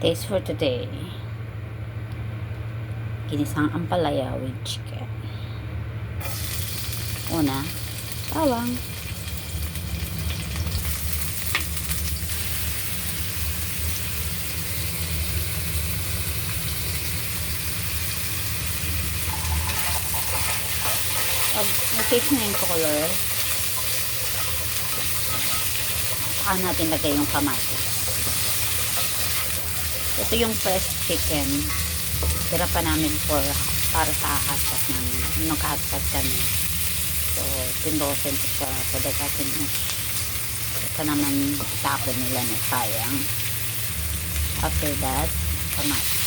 Taste for today. Ginisang ampalaya with chicken. Una, bawang. Pag na-taste na yung color, saka natin lagay yung kamatis. Ito yung fresh chicken. Tira pa namin para sa hotpot namin. Nung hotpot kami. So, tindosin ko siya so that I can ito naman tapon nila na sayang. After that, kamatis.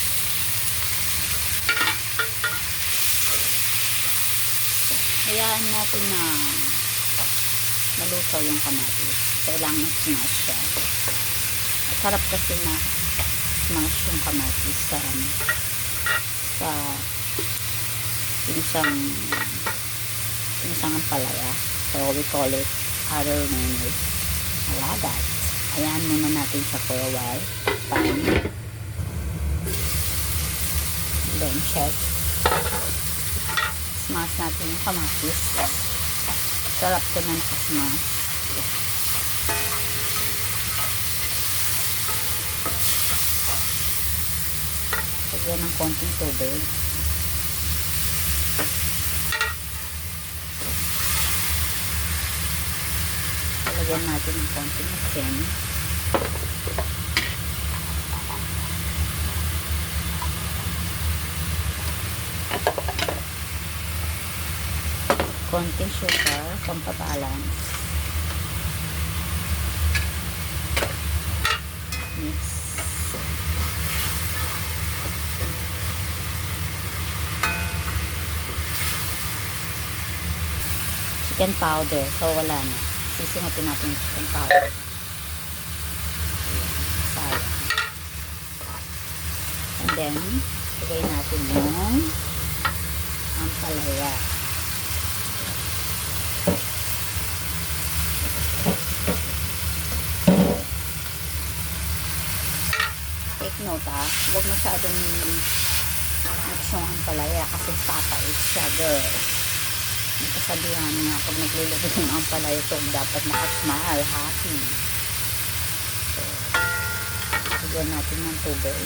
Hayaan natin na malusaw yung kamatis. Kailangan smash siya. Masarap kasi na smash yung kamatis sa pinsang ampalaya. So we call it other name is alagat. Ayan muna natin siya for a while. Time. Then check. Smash natin yung kamatis. Sarap ko na nakasmash. Lagyan ng konting tubig. Lagyan natin ng konting asin. Konting sugar, pampabalance. Mix. Chicken powder. So, wala na. Sisingatin natin yung chicken powder. Sayang. And then, lagay natin yung ampalaya. Take note huwag masyadong mix yung ampalaya kasi papait siya, girl. May kasabihan nga pag naglulagay ng ampalaya ito dapat nakasmile, happy. So, lagyan natin ng tubig.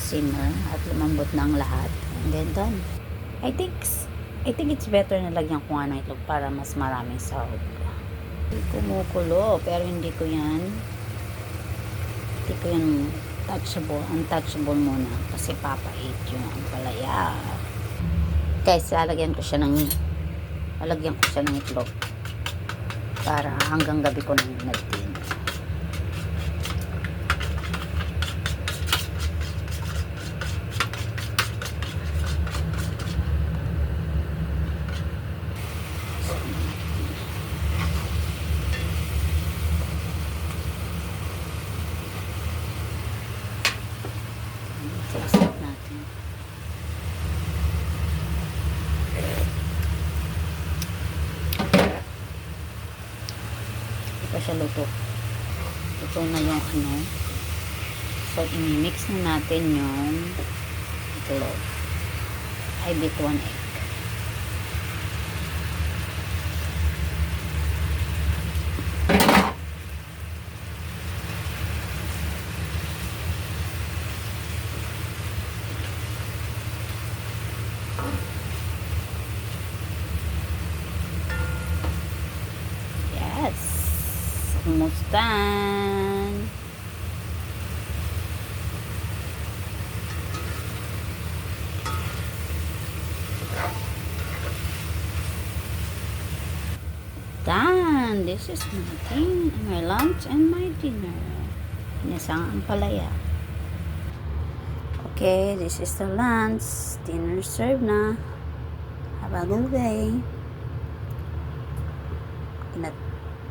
Simmer at lumambot na ang lahat and then done. I think it's better na lagyan ko nga ng itlog para mas maraming sahog. Kumukulo pero hindi ko yan untouchable muna kasi papait yung ampalaya. Guys, lalagyan ko siya ng itlog para hanggang gabi ko nang nagtin. Sasap natin. Hindi pa siya luto. Ito na yung So, i-mix na natin yung itlog. I beat 1 egg. Almost done. Done. This is my lunch and my dinner. Inisang ampalaya. Okay, this is the lunch. Dinner served na. Have a good day.